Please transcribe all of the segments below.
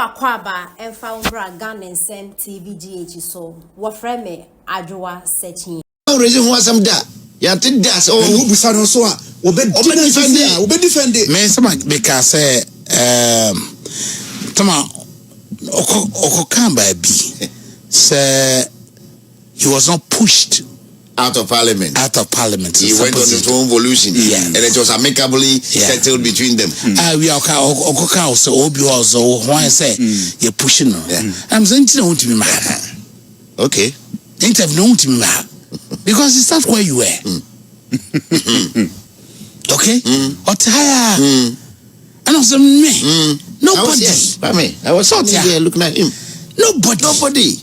Akwaba and found Gun and Sam TVGH so what frame Adwa setting. No reason why some da. Ya did that. Oh, who so defend it. Mensah because Tama Okokamba B say he was not pushed out of parliament. He went on his own evolution. Yeah. And it was amicably settled between them. We are Okoka also Obi also why say you're pushing. I'm saying to know to me. Okay. Ain't have known to me because it's not where you were. Okay? Or tired. And also me. Nobody. I was out there looking at him. Nobody.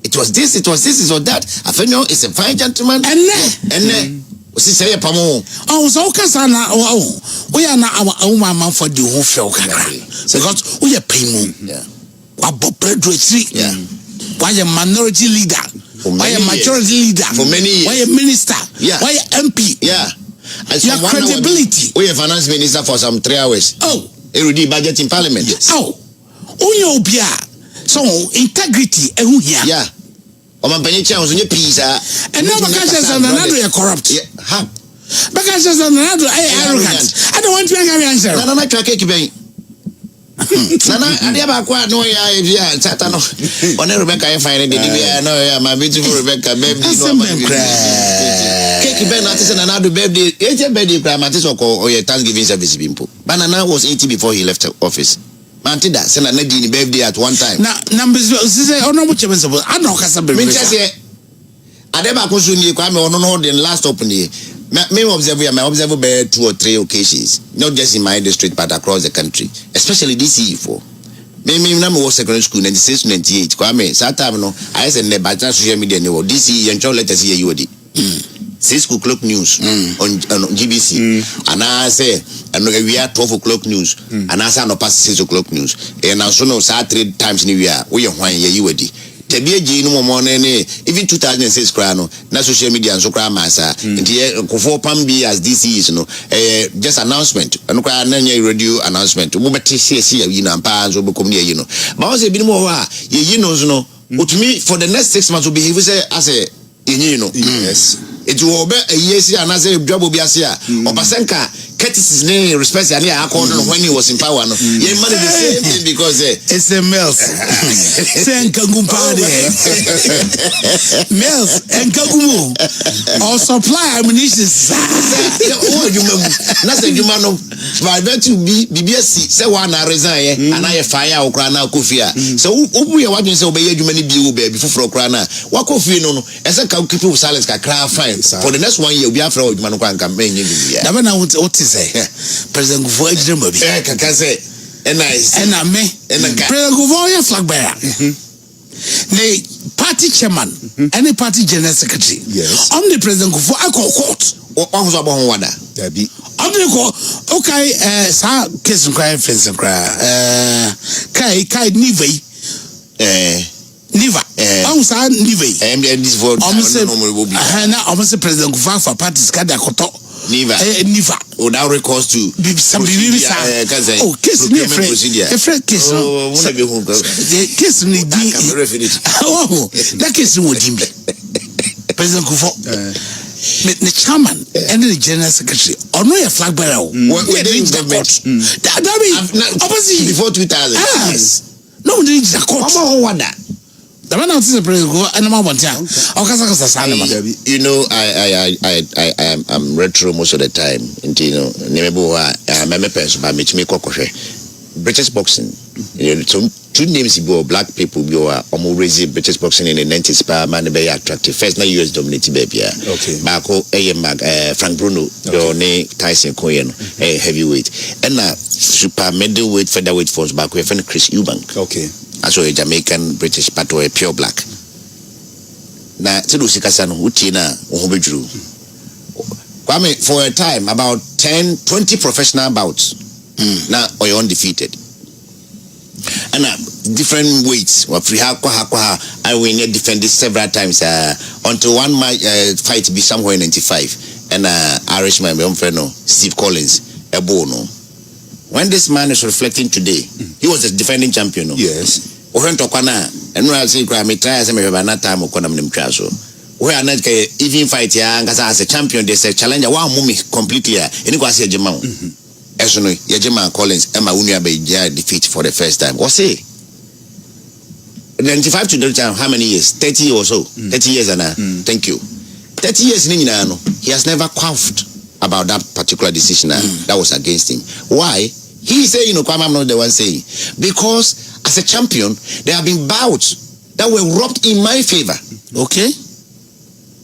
It was this, it was that. I feel it's a fine gentleman. And then what's he say, Pamo? Oh, so Casana, we are not our man for the whole show. Because we are paying. What Bob Predrich? Why a minority leader? Why a majority leader? For many years. Why a minister? Why a MP? And your credibility. We have finance minister for some 3 hours. Oh. Erudi budget in parliament. Oh. Onyo Bia. So integrity ehu here. Yeah. Omampanyecha onye peace. And now because Addo are corrupt. How? Because Addo arrogant. I don't want to make an answer. Nana track kiben. Nana adia ba kwa no ya tata no. One Rebecca I find the no ya my beautiful Rebecca baby no my cake ben at say Nana do birthday. Eje birthday pra matis or Thanksgiving service bimpo. But Nana was 80 before he left office. Mantida send a lady birthday at one time. Now numbers say oh no much I know kasa be. Adeba kosuni Kwame ono the last open here. Me observe by 2 or 3 occasions, not just in my district but across the country, especially this year for. Me was secondary school 96 98. Kwame that time no I said the by social media no this year and let us hear you 6 o'clock news on GBC and I say and we are 12 o'clock news and I say no past 6 o'clock news and also no 3 times new year we are one year you no morning even 2006 krano na social media and so kra Masa nti kofo pambi as this is no just announcement no kra na radio announcement wo beti see yi na mpa so be komni yi no but we say bi mo wa yi no so no utumi for the next 6 months will behave say as a yi no yes it will be a year see another job will be as here obasenka Curtis name respect and when he was in power no yeah man the same thing because it's a Mills senka gumpade Mills and kagumu or supply ammunition oh you na say you man no by bet to be BBS say one na resign and I fire okra na kofia so obu ye wadwen say obey adwuma ni bi wo be before okra na wa kofia no e say ka keep silence ka cry fine for the next 1 year obi afra adwuma no kwa campaign ye bi ya na what is President Gufo ejire mabi kaka say nice and me President Gufo ya flag bearer the party chairman and the party general secretary yes I'm the President Gufo I call court what was about wada Dabi I'm the call okay sa case cry fence cry Kyei Niva I'm saying Niva and this vote almost President Gufo for parties kada koto Niva without recourse to case me case case ni that case no dimbi President Gufo the chairman and the general secretary or no flag bearer within the court that mean before 2000 yes no they reach the court the man out is the President Gufo and I'm you know I'm retro most of the time you know nemebo me person ba me kokohwe British boxing you know some 2 names go black people go almost raise British boxing in the 90s pa man be attractive first na US dominated baby okay Marco Frank Bruno your name Tyson Koye no heavyweight and super middleweight featherweight force back we friend Chris Eubank okay as a Jamaican British but a pure black na tidu sikasa no uti na wo bedru Kwame for a time about 10-20 professional bouts now or undefeated and different weights or free ha I win defended several times until one fight be somewhere in 95 and Irishman my friend no Steve Collins ebo no when this man is reflecting today, he was a defending champion. No? Yes. When to Kwana, and when I say, me try as I may have an time of Konam Traso. Where not even fight as a champion, they say challenger one mummy completely. And it was a Jemau. As you know, Yajima Collins, Emma Unia Beja defeat for the first time. Or say 95 to the time, how many years? 30 or so. 30 years and thank you. 30 years he has never quaffed about that particular decision that was against him. Why? He say, Kwame, I'm not the one saying. Because as a champion, there have been bouts that were rubbed in my favor. Okay.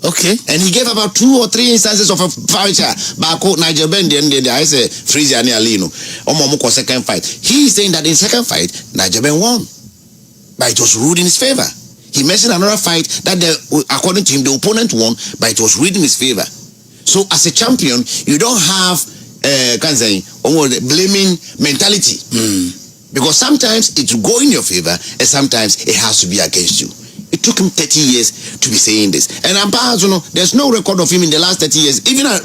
And he gave about 2 or 3 instances of a fight. Bako Nigel Bendi and I say Freezy and Alino. Omomoko second fight. He is saying that in second fight, Nigel Ben won. But it was ruled in his favor. He mentioned another fight that according to him, the opponent won, but it was ruled in his favor. So as a champion, you don't have blaming mentality. Because sometimes it will go in your favor and sometimes it has to be against you. It took him 30 years to be saying this. And I'm there's no record of him in the last 30 years. Even I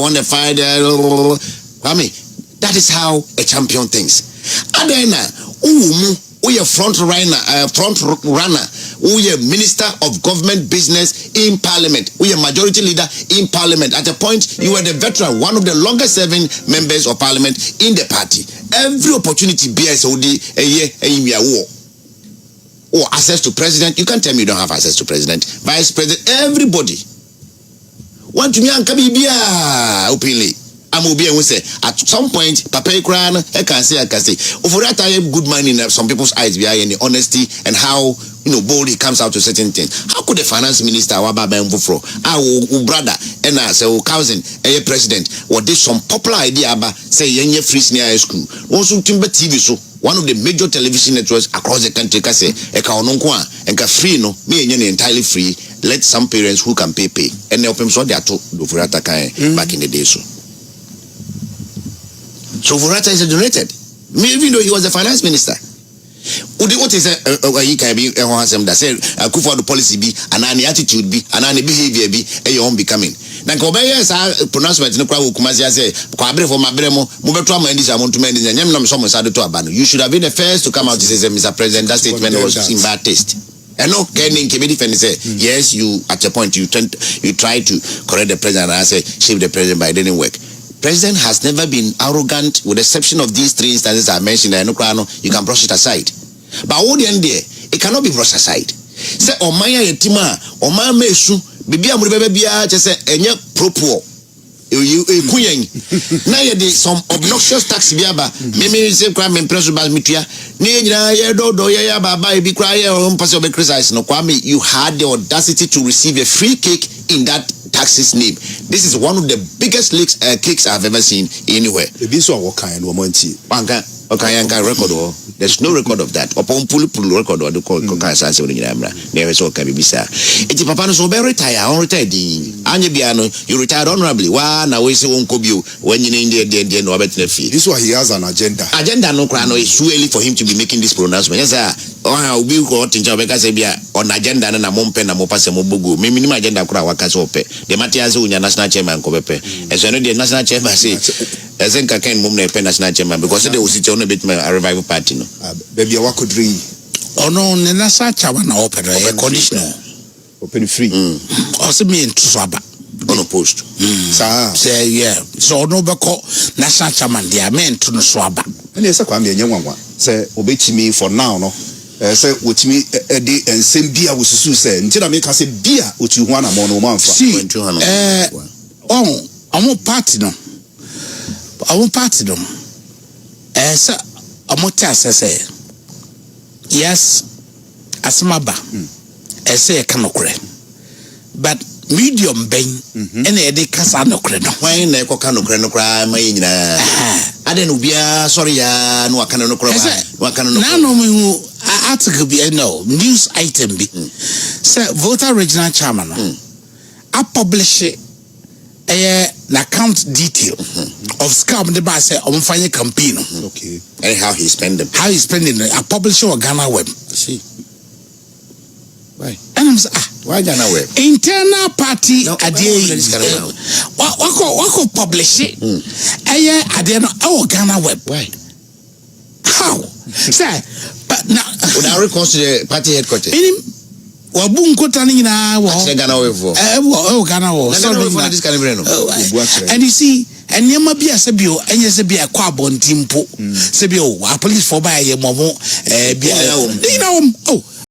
won the fight. I mean, that is how a champion thinks. And then, we are front runner, we are minister of government business in parliament, we are majority leader in parliament. At a point, you were the veteran, one of the longest serving members of parliament in the party. Every opportunity BSOD or access to president. You can't tell me you don't have access to president, vice president, everybody. Want to me openly. I'm will say at some point, Papa Kran, I can say, over that I have good mind in some people's eyes behind the honesty and how bold he comes out to certain things. How could the finance minister Wababa Mbufro, our brother, and say cousin, a president, or did some popular idea about say yenye free senior school? Also Timber TV so one of the major television networks across the country can say and free no me entirely free. Let some parents who can pay and help them so they are to back in the day so. So Vurata is donated, even though he was the finance minister. What is he can be that said for the policy be and any attitude be and any behavior be a your own becoming. Now Kobeya's pronouncement in the crowd Kumazia say, Kwabre for my bremo, Mubetra Mandis, I want to mention the name of someone started to abandon. You should have been the first to come out to say, Mr. President, that statement was in bad taste. And no, Kenny Kennedy say, yes, you at a point you try to correct the president and I say, shape the president, but it didn't work. President has never been arrogant, with the exception of these 3 instances I mentioned. You can brush it aside. But all the end there, it cannot be brushed aside. Say, Omaya Yetima, Omaya Mesu, Bibia Muribia, just say, Enya Propo. Now you did some obnoxious tax biaba. Maybe say crime and press about Mitia. No Kwame, you had the audacity to receive a free cake in that tax's name. This is one of the biggest cakes I've ever seen anywhere. Record. There's no record of that. Upon pull record or the call never saw Kabisa. It's Papa no retire, on retired. Anyabiano, you retired honorably. Why now we say won't you when you in the no better fee. This is why he has an agenda. Agenda no crano is too early for him to be making this pronouncement. Yes, sir. Oh, we got in Jamaica on agenda and a mompen and mopas and mobugu. Minimum agenda crowakasope. The Matias national chairman Kobepe. As I know the national chairman say, I think I can't move the national chairman because they will sit on a bit a revival party. No, baby, what could read? Oh no, the national chairman open a conditional. Open free. Also mean to swab. Unopposed. Say, yeah. So no bako national chairman, they are meant to swab. And yes, I come here, young one. Say, obey me for now, no. Say, what me a day and same beer with Susu say, until I make us a beer which you want a mono. See, I won't party no. I won't party them. Sir, I'm not say yes, as my ba. I say I cannot cry, but medium bang and a decasa no credit. Why ne cano cry, my I didn't be sorry, no cano cry. What can no article be no news item be. Sir, voter regional chairman. I publish it. An account detail of scam the boss say on fire campaign. Okay. And how he spend them. How he spending it. I publish on Ghana web. I see. Why? And I'm Why Ghana Web? Internal party idea. Wako publish it. Idea no Ghana Web. Why? How? Say, but now. Would I reconsider party headquarters? Wabunko na Ghana Web for. Ghana Web. And you see. And yama be a sebio, and yes, be a quabon timpo. Sebio, a police for by a momo, be a